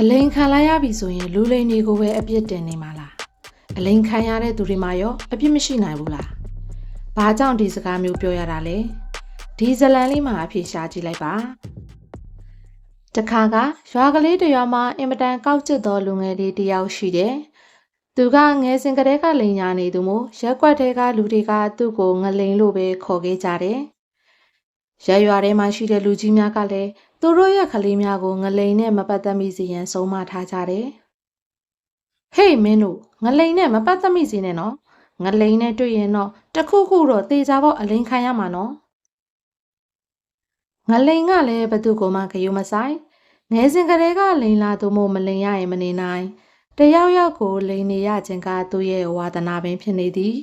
အလိန်ခံလိုက်ရပြီဆိုရင်လူလိန်တွေကိုပဲအပြစ်တင်နေမှာလားအလိန်ခံရတဲ့သူတွေမှာရောအပြစ်မရှိနိုင်ဘူးလားဘာကြောင့်ဒီစကားမျိုးပြောရတာလဲဒီဇလန်လေးမှာအဖြေရှာကြည့်လိုက်ပါတခါကရွာကလေးတရွာမှာအင်မတန်ကောက်ကျစ်သောလူငယ်လေးတယောက်ရှိတယ်သူကငယ်စဉ်ကတည်းကလိန်ညာနေသူမို့ရက်ကွက်ထဲကလူတွေကသူ့ကိုငလိန်လို့ပဲခေါ်ခဲ့ကြတယ်ရက်ရွာထဲမှာရှိတဲ့လူကြီးများကလည်းသူတို့ရဲ့ကလေးများကိုငလိန်နဲ့မပတ်သက်မိစေရန်ဆုံးမထားကြတယ်။ဟေးမင်းတို့ငလိန်နဲ့မပတ်သက်မိစေနဲ့နော်။ငလိန်နဲ့တွေ့ရင်တော့တခုခုတော့တေချာပေါက်အလိန်ခံရမှာနော်။ငလိန်ကလည်းဘသူ့ကိုမှဂယုမဆိုင်။ငယ်စဉ်ကတည်းကလိန်လာသူမို့မလိန်ရရင်မနေနိုင်။တယောက်ယောက်ကိုလိန်နေရခြင်းကသူ့ရဲ့ဝါသနာပင်ဖြစ်နေသည်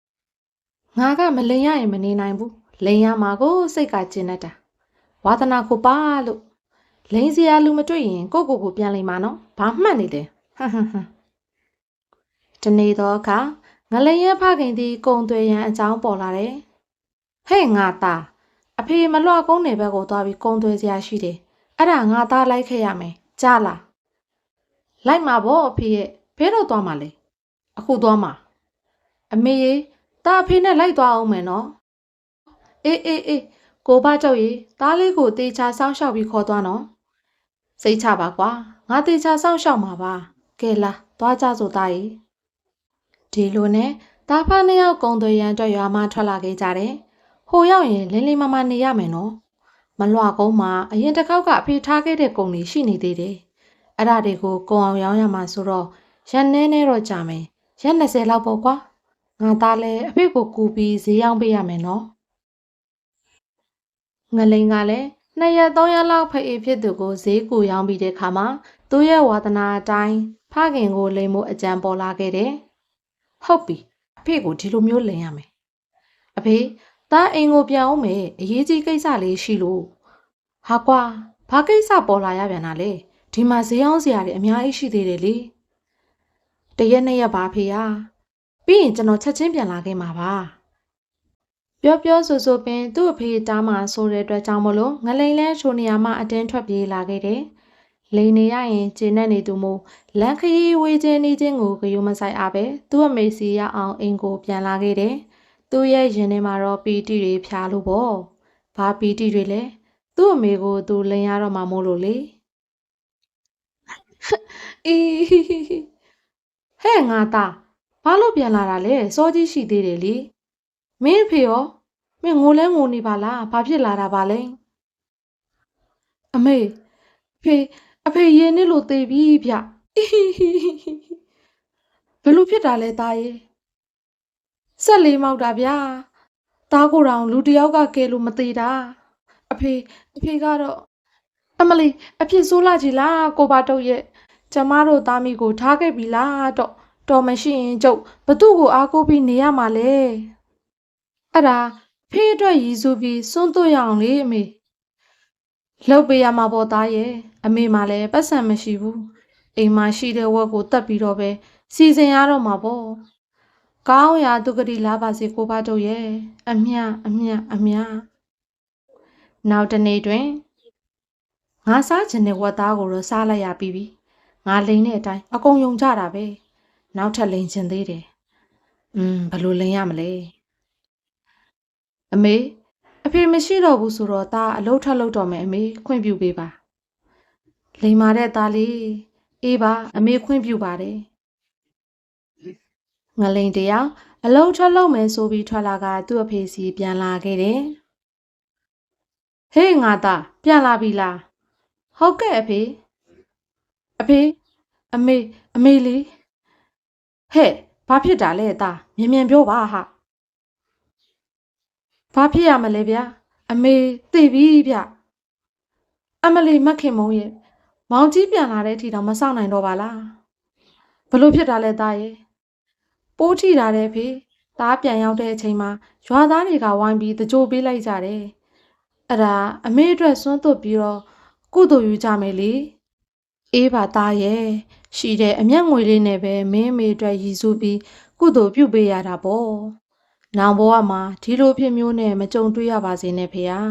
။ငါကမလိန်ရရင်မနေနိုင်ဘူး။လိန်ရမှာကိုစိတ်ကကျဉ်တတ်တာ။ဝါသနာကိုပါလို့လိန်စရာလူမတွေ့ရင်ကိုပြန်လိန်မှာနော်။ဘာမှတ်နေလဲ။ဟမ်။ဒီနေ့တော့အခါငလိန်ရဲ့ဖခင်သည်ကုံသွေးရန်အကြောင်းပေါ်လာတယ်။ဟဲ့ငါသားအဖေမလွှကုန်းနေဘက်ကိုသွားပြီးကုံသွေးစရာရှိတယ်။အဲ့ဒါငါသားလိုက်ခဲ့ရမယ်။ကြားလား။လိုက်မှာပေါ့အဖေရဲ့ဘဲတော့သွားမှာလေ။အခုသွားမှာ။အမေရေတာအဖေနဲ့လိုက်သွားအောင်မယ်နော်။အေးကိုဘကြောက်ရေသားလေးကိုတေချာစောင်းရှောက်ပြီးခေါ်သွားနော်။စိတ်ချပါကွာငါတေချာစောင်းရှောက်မှာပါ။ကဲလာသွားကြစို့သားရေ။ဒီလိုနဲ့တာဖားနှစ်ယောက်ကုံသွေးရန်အတွက်ရွာမှထွက်လာခဲ့ကြတယ်။ဟိုရောက်ရင်လင်းလေးမမနေရမယ်နော်။မလွှကုန်းမှာအရင်တစ်ခေါက်ကအဖေထားခဲ့တဲ့ကုံတွေရှိနေသေးတယ်။အဲ့ဒါတွေကိုကုံအောင်ရောင်းရမှာဆိုတော့ရက်နဲတော့ကြာမယ်။ရက်20လောက်ပေါ့ကွာ။ငါသားလည်းအဖေကိုကူပြီးဈေးရောင်းပေးရမယ်နော်။ငလိန်ကလည်း2ရက်3ရက်လောက်ဖေးဖြစ်သူကိုဈေးကူရောင်းပြီးတဲ့ခါမှာသူ့ရဲ့ဝါသနာအတိုင်းဖခင်ကိုလိန်မှုအကြံပေါ်လာခဲ့တယ်။ဟုတ်ပြီအဖေကိုဒီလိုမျိုးလိန်ရမယ်။အဖေသားအိမ်ကိုပြန်အောင်မယ်အရေးကြီးကိစ္စလေးရှိလို့ဟာကွာဘာကိစ္စပေါ်လာရပြန်တာလဲဒီမှာဈေးအောင်စရာတွေအများကြီးရှိသေးတယ်လေ။တရက်2ရက်ပါဖေရပြီးရင်ကျွန်တော်ချက်ချင်းပြန်လာခဲ့မှာပါ။ပြောဆိုပင်သူ့အဖေတားမှဆိုတဲ့အတွက်ကြောင့်မလို့ငလိန်လဲချိုနေရာမှအတင်းထွက်ပြေးလာခဲ့တယ်။လိန်နေရရင်ကျဉ်နဲ့နေသူမို့လန်ခရီးဝေးချင်းနေချင်းကိုဂယုမဆိုင်အားပဲသူ့အမေစီရအောင်အိမ်ကိုပြန်လာခဲ့တယ်။သူ့ရဲ့ရင်ထဲမှာတော့ပီတီတွေဖြာလို့ပေါ့။ဘာပီတီတွေလဲသူ့အမေကိုသူလိန်ရတော့မှမို့လို့လေ။အေးဟဲ့ငါသားဘာလို့ပြန်လာတာလဲစောကြီးရှိသေးတယ်လေ။မင်းဖေရောမင်းငိုလဲငိုနေပါလားဘာဖြစ်လာတာပါလဲအမေအဖေရင်နစ်လို့သေပြီဗျဘယ်လိုဖြစ်တာလဲသားရေဆက်လေးမောက်တာဗျာသားကိုယ်တော်လူတယောက်ကကဲလို့မသေးတာအဖေကတော့အမလီအဖြစ်ဆိုးလာကြီးလားကိုပါတော့ရဲ့ကျမတို့သားမိကိုထားခဲ့ပြီလားတော့မရှိရင်ကျုပ်ဘသူ့ကိုအားကိုးပြီးနေရမှာလဲအဲ့ဒါဖေးအတွက်ရည်စူးပြီးစွန့်သွတ်ရအောင်လေအမေလှုပ်ပေးရမှာပေါ့သားရဲ့အမေမှလည်းပတ်စံမရှိဘူးအိမ်မှာရှိတဲ့ဝက်ကိုတတ်ပြီးတော့ပဲစီစဉ်ရတော့မှာပေါ့ကောင်းရာသူကတိလာပါစေကိုပါတို့ရဲ့အမြနောက်တနေ့တွင်ငါစားချင်တဲ့ဝက်သားကိုတော့စားလိုက်ရပြီငါလိန်တဲ့အတိုင်းအကုန်ယုံကြတာပဲနောက်ထပ်လိန်ချင်သေးတယ်ဘယ်လိုလိန်ရမလဲအမေအဖေမရှိတော့ဘူးဆိုတော့သားအလုပ်ထပ်လုပ်တော့မယ်အမေခွင့်ပြုပေးပါလိန်မာတဲ့သားလေးအေးပါအမေခွင့်ပြုပါတယ်ငလိန်တယောက်အလုပ်ထပ်လုပ်မယ်ဆိုပြီးထွက်လာကသူ့အဖေစီပြန်လာခဲ့တယ်ဟေးငါသားပြန်လာပြီလားဟုတ်ကဲ့အဖေအမေလေးဟဲ့ဘာဖြစ်တာလဲသားမြန်ပြောပါဟာဘာဖြစ်ရမလဲဗျာအမေသိပြီဗျအမလီမခင်မုံရဲ့မောင်ကြီးပြန်လာတဲ့အထိတော့မဆောင်နိုင်တော့ပါလားဘလို့ဖြစ်တာလဲသားရဲ့ပိုးထိတာတဲ့ဖေသားပြန်ရောက်တဲ့အချိန်မှာရွာသားတွေကဝိုင်းပြီးတကြိုပေးလိုက်ကြတယ်အဲ့ဒါအမေအတွက်စွန့်သွတ်ပြီးတော့ကုသိုလ်ယူကြမယ်လေအေးပါသားရဲ့ရှိတဲ့အမျက်ငွေလေးနဲ့ပဲမင်းမေအတွက်ရည်စူးပြီးကုသိုလ်ပြုပေးရတာပေါ့နောင်ဘဝမှာဒီလိုဖြစ်မျိုးနဲ့မကြုံတွေ့ရပါစေနဲ့ဖေဟာ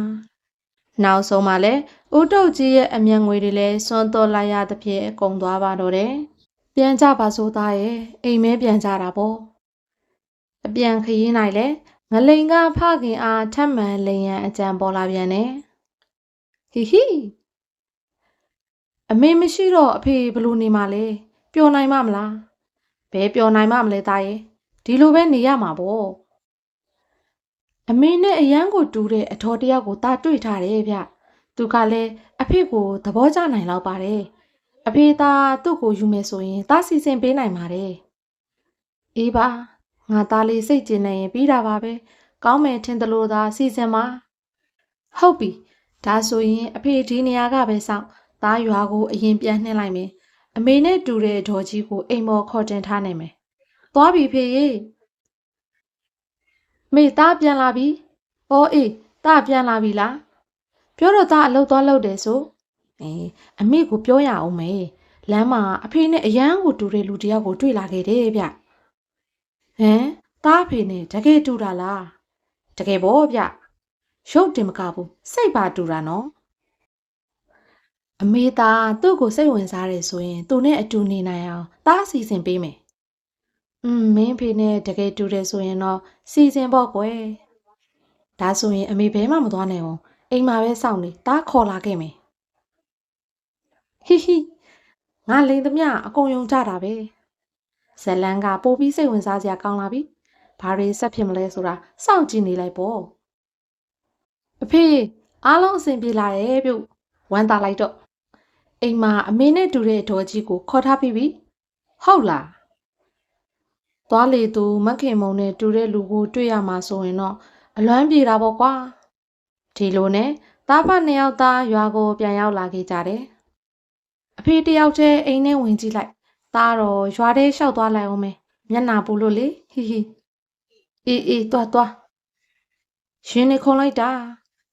နောက်ဆုံးမှလည်းဦးတုတ်ကြီးရဲ့အမျက်ငွေတွေလည်းစွန့်တော်လိုက်ရသဖြင့်ကုန်သွားပါတော့တယ်။ပြန်ကြပါစို့သားရဲ့အိမ်မဲပြန်ကြတာပေါ့။အပြန်ခရီး၌လည်းငလိန်ကဖခင်အားထပ်မံလိန်ရန်အကြံပေါ်လာပြန်တယ်။ဟီဟီအမေမရှိတော့အဖေဘလို့နေမှလဲပျော်နိုင်မှမလားဘဲပျော်နိုင်မှမလဲသားရဲ့ဒီလိုပဲနေရမှာပေါ့အမေနဲ့အရန်ကိုတူတဲ့အထော်တယောက်ကိုတာတွေ့ထားတယ်ဗျသူကလည်းအဖေကိုသဘောကျနိုင်လောက်ပါတယ်အဖေသားသူ့ကိုယူမယ်ဆိုရင်တာစီစဉ်ပေးနိုင်ပါတယ်အေးပါငါသားလေးစိတ်ကျဉ်နေရင်ပြီးတာပါပဲကောင်းမယ်ထင်တယ်လို့သာစီစဉ်ပါဟုတ်ပြီဒါဆိုရင်အဖေဒီနေရာကပဲစောင့်သားရွာကိုအရင်ပြန်နှင်းလိုက်မယ်အမေနဲ့တူတဲ့ဒေါ်ကြီးကိုအိမ်မော်ခေါ်တင်ထားနိုင်မယ်သွားပြီဖေရေမေသားပြန်လာပြီ။အော်အေးသားပြန်လာပြီလား။ပြောတော့သားအလုပ်သွားလုပ်တယ်ဆို။အမေကိုပြောရအောင်မေ။လမ်းမှာအဖေနဲ့အရန်ကိုတူတဲ့လူတယောက်ကိုတွေ့လာခဲ့တယ်ဗျ။ဟမ်သားအဖေနဲ့တကယ်တူတာလား။တကယ်ပေါ့ဗျ။ရုပ်တင်မကဘူးစိတ်ပါတူတာနော်။အမေသားသူ့ကိုစိတ်ဝင်စားတယ်ဆိုရင်သူနဲ့အတူနေနိုင်အောင်သားအစီအစဉ်ပေးမယ်။မင်းဖေနဲ့တကယ်တူတယ်ဆိုရင်တော့စီစဉ်ပေါ့ကွယ်။ဒါဆိုရင်အမေဘဲမှမသွားနိုင်အောင်အိမ်မှာပဲစောင့်နေတားခေါ်လာခဲ့မယ်ဟီဟီငါလိန်သမျှအကုန်ယုံကြတာပဲဇလန်ကပိုပြီးစိတ်ဝင်စားစရာကောင်းလာပြီဘာတွေဆက်ဖြစ်မလဲဆိုတာစောင့်ကြည့်နေလိုက်ပေါ့အဖေအားလုံးအဆင်ပြေလာတယ်ပြုတ်ဝမ်းသာလိုက်တော့အိမ်မှာအမေနဲ့တူတဲ့ဒေါ်ကြီးကိုခေါ်ထားပြီးပြီဟုတ်လားသွားလေသူမခင်မုံနဲ့တူတဲ့လူကိုတွေ့ရမှာဆိုရင်တော့အလွမ်းပြေတာပေါ့ကွာဒီလိုနဲ့သားဖနှစ်ယောက်သားရွာကိုပြန်ရောက်လာခဲ့ကြတယ်အဖေတယောက်တည်းအိမ်ထဲဝင်ကြည့်လိုက်သားတော့ရွာထဲလျှောက်သွားလိုက်အောင်မယ်မျက်နှာပူလို့လေဟီဟီအေးသွားရှင်နေခုံလိုက်တာ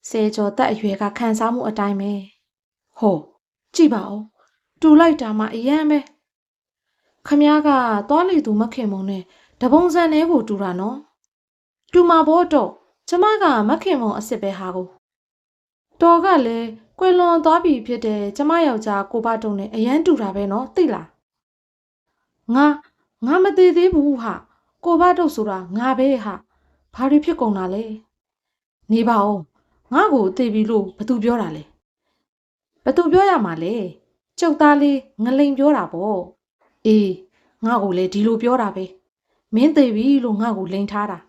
ဆယ်ကျော်သက်အရွယ်ကခံစားမှုအတိုင်းပဲဟောကြည့်ပါဦးတူလိုက်တာမှအရန်ပဲခမ ्या ကသွားလေသူမခင်မုံနဲ့တပုံစံလေးကိုတူတာနော်တူမှာဘောတော့ကျမကမခင်မုံအစ်စ်ပဲဟာကိုတော်ကလည်းကွယ်လွန်သွားပြီဖြစ်တဲ့ကျမယောက်ျားကိုဘတုံနဲ့အရန်တူတာပဲနော်သိလားငါမသေးသေးဘူးဟာကိုဘတုံဆိုတာငါပဲဟာဘာတွေဖြစ်ကုန်တာလဲနေပါဦးငါ့ကိုသိပြီလို့ဘသူပြောတာလဲဘသူပြောရမှာလဲကျုပ်သားလေးငလိန်ပြောတာပေါ့အေးငါ့ကိုလည်းဒီလိုပြောတာပဲမင်းသိပြီလို့ငါ့ကိုလိန်ထားတာ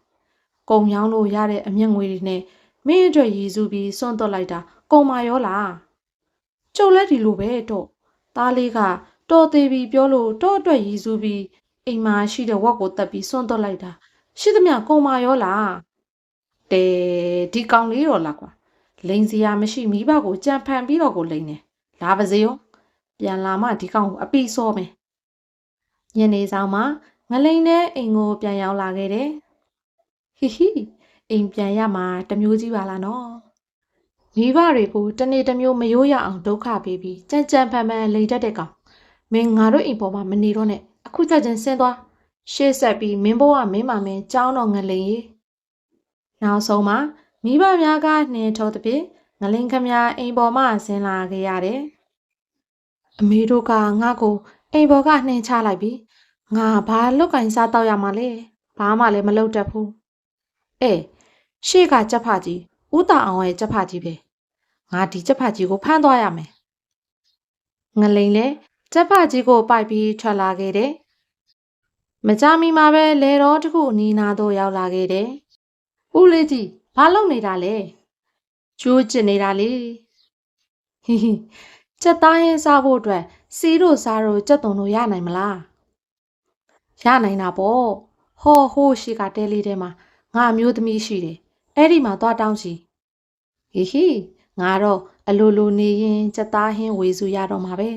ကုံရောင်းလို့ရတဲ့အမျက်ငွေတွေနဲ့မင်းအတွက်ရည်စူးပြီးစွန့်သွတ်လိုက်တာကုံမာရောလားကျုပ်လည်းဒီလိုပဲတော့သားလေးကတော်သေးပြီပြောလို့တော့အတွက်ရည်စူးပြီးအိမ်မှာရှိတဲ့ဝက်ကိုတက်ပြီးစွန့်သွတ်လိုက်တာရှိသမျှကုံမာရောလားတဲဒီကောင်လေးတော့လားကွာလိန်စရာမရှိမိဘကိုကြံဖန်ပြီးတော့ကိုလိန်နေလာပါစေရောပြန်လာမှဒီကောင်ကိုအပိစောမယ်ညနေဆောင်မှာငလိန်နဲ့အိမ်ကိုပြန်ရောက်လာခဲ့တယ်ဟီဟီအိမ်ပြန်ရမှာတမျိုးကြီးပါလားနော်မိဘတွေကိုတနေ့တစ်မျိုးမရိုးရအောင်ဒုက္ခပေးပြီးကြံဖန်လိန်တတ်တဲ့ကောင်မင်းငါတို့အိမ်ပေါ်မှာမနေတော့နဲ့အခုချက်ချင်းဆင်းသွားရှေ့ဆက်ပြီးမင်းဘဝမင်းမမင်းကြောင်းတော့ငလိန်ရေနောက်ဆုံးမှာမိဘများကနှင်ထုတ်တဲ့ငလိန်ခမအိမ်ပေါ်မှဆင်းလာခဲ့ရတယ်အမေတို့ကငါ့ကိုအိမ်ပေါ်ကနှင်ချလိုက်ပြီးငါဘာလုတ်ကင်စားတော့ရမှာလဲဘာမှလည်းမလုပ်တတ်ဘူးရှေ့ကကြက်ဖကြီးဦးတာအောင်ရဲ့ကြက်ဖကြီးပဲငါဒီကြက်ဖကြီးကိုဖမ်းသွားရမယ်ငလိန်လည်းကြက်ဖကြီးကိုပိုက်ပြီးထွက်လာခဲ့တယ်မကြမီမှာပဲလေတော်တစ်ခုနီးနာသို့ရောက်လာခဲ့တယ်ဦးလေးကြီးဘာလုပ်နေတာလဲကျိုးကျစ်နေတာလေဟီဟီကြက်သားဟင်းစားဖို့အတွက်စီးတို့စားတို့ကြက်သွန်တို့ရနိုင်မလားရနိုင်တာပေါ့ဟိုးရှိကတဲလေးထဲမှာငါမျိုးသမီးရှိတယ်အဲ့ဒီမှာသွားတောင်းစီဟီဟီငါတော့အလိုလိုနေရင်ကြက်သားဟင်းဝေစုရတော့မှာပဲ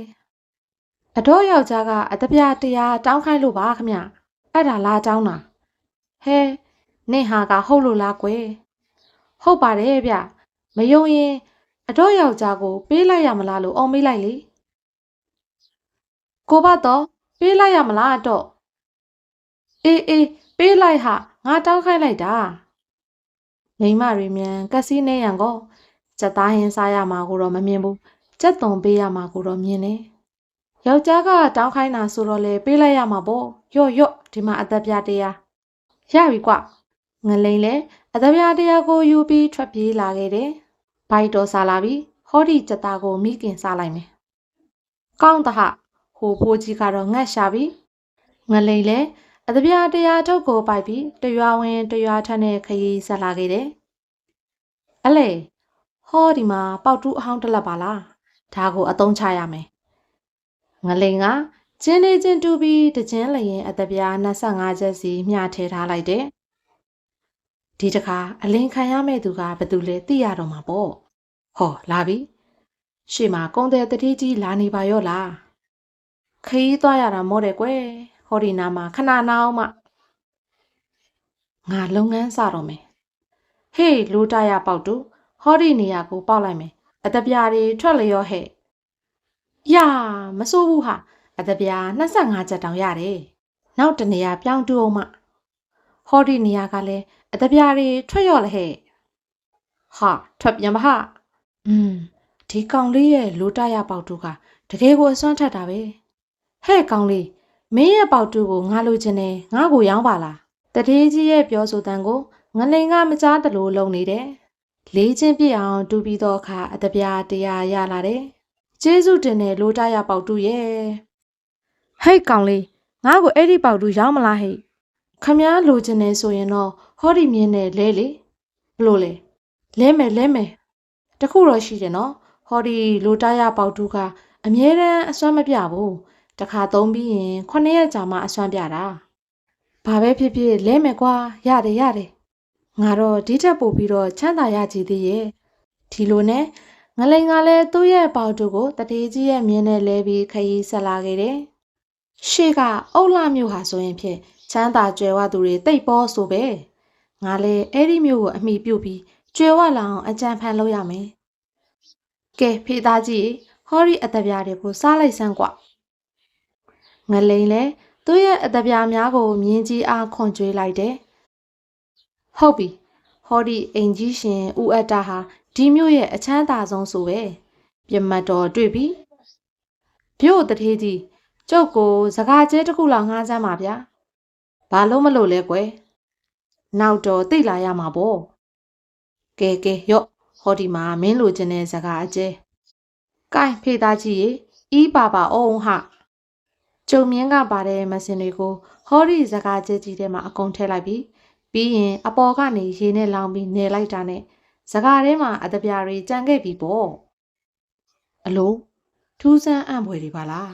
အတော့ယောက်ျားကအတပြားတရားတောင်းခိုင်းလို့ပါခမအဲ့ဒါလားတောင်းတာဟဲနင့်ဟာကဟုတ်လို့လားကွယ်ဟုတ်ပါတယ်ဗျမယုံရင်အတော့ယောက်ျားကိုပေးလိုက်ရမလားလို့အော်မေးလိုက်လေကိုဘတော့ပေးလိုက်ရမလားတော့အေးပေးလိုက်ဟာငါတောင်းခိုင်းလိုက်တာမိမတွေမြန်ကက်စီနဲရန်ကို ကြက်သားဟင်းစားရမှာကိုတော့မမြင်ဘူးကြက်သွန်ပေးရမှာကိုတော့မြင်တယ်ယောက်ျားကတောင်းခိုင်းတာဆိုတော့လေပေးလိုက်ရမှာပေါ့ယော့ဒီမှာအသက်ပြတရားရပြီကွငလိန်လည်းအသက်ပြတရားကိုယူပြီးထွက်ပြေးလာခဲ့တယ်ဘိုက်တော်စားလာပြီးဟောဒီကြက်သားကိုမိခင်စားလိုက်မယ်ကောင်းတဟဟိုဖိုးကြီးကတော့ငတ်ရှာပြီငလိန်လည်းအသက်ပြတရားထုတ်ကိုပိုက်ပြီးတရွာဝင်တရွာထက်နဲ့ခရီးဆက်လာခဲ့တယ်အလေဟောဒီမှာပေါက်တူးအဟောင်းတစ်လက်ပါလားဒါကိုအသုံးချရမယ်ငလိန်ကကျင်းလေးချင်းတူးပြီးတချင်းလျင်အသက်ပြား25ချက်စီမျှထည့်ထားလိုက်တယ်ဒီတခါအလင်းခံရမယ့်သူကဘယ်သူလဲသိရတော့မှာပေါ့ဟောလာပြီရှေ့မှာကုန်းတဲ့တတိကြီးလာနေပါရောလားခရီးသွားရတာမောတယ်ကွယ်ဟောဒီနာမှာခဏနာအောင်မငါလုပ်ငန်းစတော့မယ်ဟေးလိုးတရပေါက်တူဟောဒီနေရာကိုပေါက်လိုက်မယ်အသက်ပြားတွေထွက်လျော့ဟဲ့ယာမစိုးဘူးဟာအသက်ပြား25ချက်တောင်ရတယ်နောက်တနေရာပြောင်းတူအောင်မဟောဒီနေရာကလည်းအသက်ပြားတွေထွက်ရော့လဲဟဲ့ဟာထွက်ပြန်ပါဟာဒီကောင်လေးရဲ့လိုတရပေါက်တူကတကယ်ကိုအစွမ်းထက်တာပဲဟဲ့ကောင်လေးမင်းရဲ့ပေါက်တူကိုငါလိုချင်တယ်ငါ့ကိုရောင်းပါလားတထေးကြီးရဲ့ပြောဆိုတန်ကိုငလိန်ကမကြားတလို့လုံနေတယ်လေးချင်းပြည့်အောင်တူပြီးတော့အခါအသက်ပြားတရားရလာတယ်ကျေးဇူးတင်တယ်လိုတရပေါက်တူရဲ့ဟဲ့ကောင်လေးငါ့ကိုအဲ့ဒီပေါက်တူရောင်းမလားဟဲ့ခမည်းလိုချင်နေဆိုရင်တော့ဟောဒီမြင်းနဲ့လဲလေဘလို့လဲလဲမယ်တခုတော့ရှိတယ်နော်ဟောဒီလိုတရပေါက်တူကအမြဲတမ်းအစွမ်းမပြဘူးတခါသုံးပြီးရင်9ရက်ကြာမှအစွမ်းပြတာဘာပဲဖြစ်ဖြစ်လဲမယ်ကွာရတယ်ငါတော့ဒီထက်ပိုပြီးတော့ချမ်းသာရကြည်သေးရဲ့ဒီလိုနဲ့ငလိန်ကလည်းသူ့ရဲ့ပေါက်တူကိုတထေးကြီးရဲ့မြင်းနဲ့လဲပြီးခရီးဆက်လာခဲ့တယ်ရှေ့ကအုတ်လှမျိုးဟာဆိုရင်ဖြင့်ချမ်းသာကြွယ်ဝသူတွေတိတ်ပေါ်ဆိုပဲငါလည်းအဲ့ဒီမျိုးကိုအမိပြုတ်ပြီးကြွယ်ဝလာအောင်အကြံဖန်လုပ်ရမယ်ကဲဖေသားကြီးဟောဒီအသက်ပြားတွေကိုစားလိုက်စမ်းကွာငလိန်လည်းသူ့ရဲ့အသက်ပြားများကိုမြင်းကြီးအားခွန်ကြွေးလိုက်တယ်ဟုတ်ပြီဟောဒီအိမ်ကြီးရှင်ဦးအတ္တဟာဒီမျိုးရဲ့အချမ်းသာဆုံးဆိုပဲပြမတ်တော်တွေ့ပြီပြို့တထေးကြီးကျုပ်ကိုစကားကျဲတစ်ခုလောက်ငှားစမ်းပါဗျာဘာလို့မလို့လဲကွယ်နောက်တော့သိလာရမှာပေါ့ကဲရော့ဟောဒီမှာမင်းလိုချင်တဲ့စကားအကျဲကိုင်းဖေသားကြီးရေဤပါအောင်ဟာကျုံမြင်းကပါတဲ့မစင်တွေကိုဟောဒီစကားကျဲကြီးထဲမှာအကုန်ထည့်လိုက်ပြီးရင်အပေါ်ကနေရေနဲ့လောင်းပြီးနေလိုက်တာနဲ့စကားထဲမှာအတပြားတွေကြံခဲ့ပြီပေါ့အလိုထူးဆန်းအံ့ဖွယ်တွေပါလား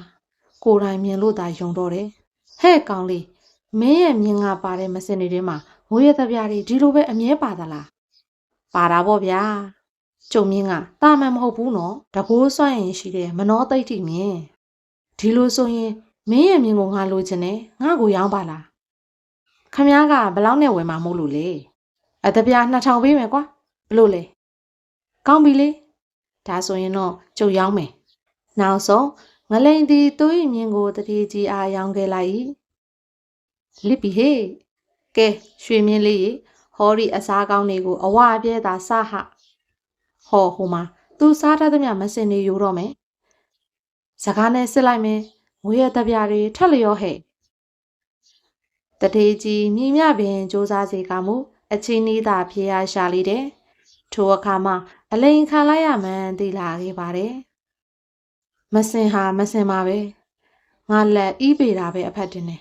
ကိုယ်တိုင်မြင်လို့သာယုံတော့တယ်ဟဲ့ကောင်လေးမင်းရဲ့မြင်ကပါတဲ့မစင်တွေထဲမှာငွေရတပြားတွေဒီလိုပဲအမြဲပါသလားပါတာပေါ့ဗျာကျုံမြင့်ကတာမန်မဟုတ်ဘူးနော်တကိုးစွန့်ရင်ရှိတဲ့မနောသိဋ္ဌိမြင်ဒီလိုဆိုရင်မင်းရဲ့မြင်ကိုငါလိုချင်တယ်ငါ့ကိုရောင်းပါလားခမည်းကဘလောက်နဲ့ဝယ်မှာမို့လို့လေအတပြား2000ပေးမယ်ကွာဘလို့လဲကောင်းပြီလေဒါဆိုရင်တော့ကျုပ်ရောင်းမယ်နောက်ဆုံးငလိန်သည်သူ့၏မြင်ကိုတတိကြီးအားရောင်းခဲ့လိုက်လစ်ပြီဟေ့ကဲရွှေမြင်းလေးဟောဒီအစားကောင်းတွေကိုအဝအပြဲသာစားဟဟောဟိုမှာသူစားထားသမျှမစင်နေယူတော့မယ်စကားနဲ့စစ်လိုက်မယ်ငွေရတပြားတွေထက်လျော့ဟဲ့တထေးကြီးမြည်မြပင်စူးစမ်းစေကမူအချင်းနီးသာဖြေရရှာလိတဲ့ထိုအခါမှာအလိန်ခံလိုက်ရမှန်းသိလာခဲ့ပါတယ်မစင်ဟာမစင်ပါပဲငါလက်ဤပေတာပဲအဖက်တင်နေ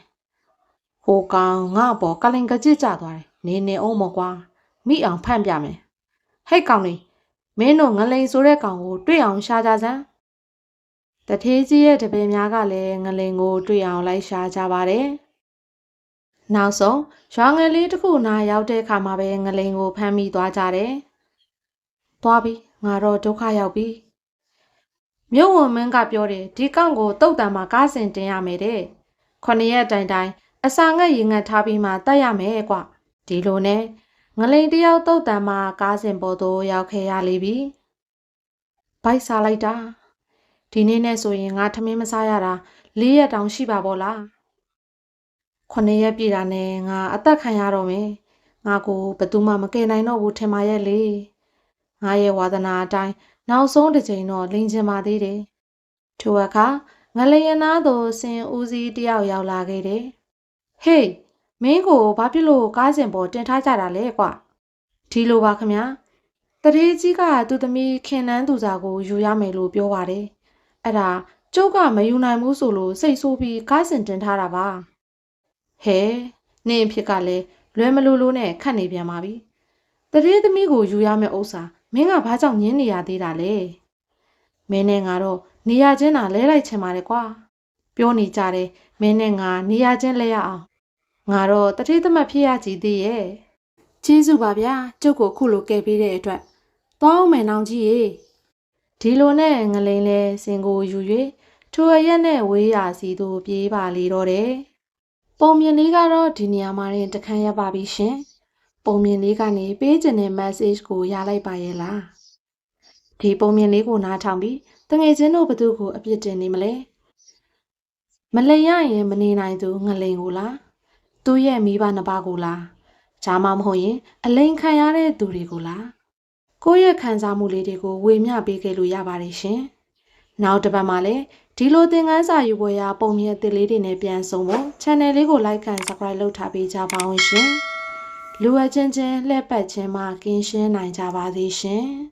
ဟိုကောင်ငါ့ဘောကလင်ကကြစ်ကြသွားတယ်နေအောင်မကွာမိအောင်ဖန့်ပြမယ်ဟဲ့ကောင်လေးမင်းတို့ငလိန်ဆိုတဲ့ကောင်ကိုတွေ့အောင်ရှာကြစမ်းတထေးကြီးရဲ့တပည့်များကလည်းငလိန်ကိုတွေ့အောင်လိုက်ရှာကြပါတယ်နောက်ဆုံးရွာငယ်လေးတစ်ခုနားရောက်တဲ့အခါမှာပဲငလိန်ကိုဖမ်းမိသွားကြတယ်သွားပြီငါတော့ဒုက္ခရောက်ပြီမြို့ဝန်မင်းကပြောတယ်ဒီကောင်ကိုတုတ်တံမှာကားစင်တင်ရမယ်တဲ့9ရက်တိုင်အစာငတ်ရေငတ်ထားပြီးမှတတ်ရမယ်ကွဒီလိုနဲ့ငလိန်တယောက်တုတ်တံမှာကားစင်ပေါ်သို့ရောက်ခဲ့ရလေပြီဘိုက်စားလိုက်တာဒီနေ့နဲ့ဆိုရင်ငါထမင်းမစားရတာ4ရက်တောင်ရှိပါဘောလား9ရက်ပြည့်တာနဲ့ငါအသက်ခံရတော့မယ်ငါကိုဘယ်သူမှမကယ်နိုင်တော့ဘူးထင်ပါရဲ့လေ ငါရဲ့ဝါသနာအတိုင်းနောက်ဆုံးတစ်ချိန်တော့လိန်ချင်ပါသေးတယ်။ထိုအခါငလျင်နာသို့ဆင်ဦးစီးတယောက်ရောက်လာခဲ့တယ်။ဟေးမင်းကိုဘာဖြစ်လို့ကားစင်ပေါ်တင်ထားကြတာလဲကွ။ဒီလိုပါခမ။တရေကြီးကသူ့သမီးခင်နန်းသူစာကိုယူရမယ်လို့ပြောပါတယ်။အဲ့ဒါကျုပ်ကမယူနိုင်ဘူးဆိုလို့စိတ်ဆိုးပြီးကားစင်တင်ထားတာပါ။ဟဲနင့်အဖြစ်ကလည်းလွယ်မလို့လို့နဲ့ခတ်နေပြန်ပါပြီ။တရေသမီးကိုယူရမယ့်ဥစ္စာမင်းကဘာကြောင့်ညင်းနေရသေးတာလဲ။မင်းနဲ့ငါတော့နေရချင်းသာလဲလိုက်ချင်ပါတယ်ကွာ။ပြောနေကြတယ်မင်းနဲ့ငါနေရချင်းလဲရအောင်။ငါတော့တရေသမတ်ဖြစ်ရကြည်သေးရဲ့။ကျေးဇူးပါဗျာကျုပ်ကိုခုလိုကဲပေးတဲ့အတွက်တောင်းမယ်နောင်ကြီးရေဒီလိုနဲ့ငလိန်လဲစင်ကိုယူ၍ထိုအရက်နဲ့ဝေးရာစီသို့ပြေးပါလေတော့တယ်ပုံမြင်လေးကတော့ဒီနေရာမှာရင်တခန်းရပါပြီရှင်ပုံမြင်လေးကနေပေးခြင်းတဲ့ message ကိုရလိုက်ပါရဲ့လားဒီပုံမြင်လေးကိုနားထောင်ပြီးတငယ်ချင်းတို့ဘသူကိုအပြစ်တင်နေမလဲမလိန်ရရင်မနေနိုင်သူငလိန်ကိုလားသူ့ရဲ့မိဘနှစ်ပါးကိုလားဂျာမမဟုတ်ရင်အလိန်ခံရတဲ့သူတွေကိုလားကိုယ့်ရဲ့ခံစားမှုလေးတွေကိုဝေမျှပေးခဲ့လို့ရပါတယ်ရှင်။နောက်တစ်ပတ်မှာလည်းဒီလိုသင်ခန်းစာယူပွဲရပုံမြင်အသစ်လေးတွေနဲ့ပြန်ဆုံဖို့ channel လေးကို like and subscribe လုပ်ထားပေးကြပါဦးရှင်။လူအချင်းချင်းလှည့်ပတ်ခြင်းမှကင်းရှင်းနိုင်ကြပါစေရှင်။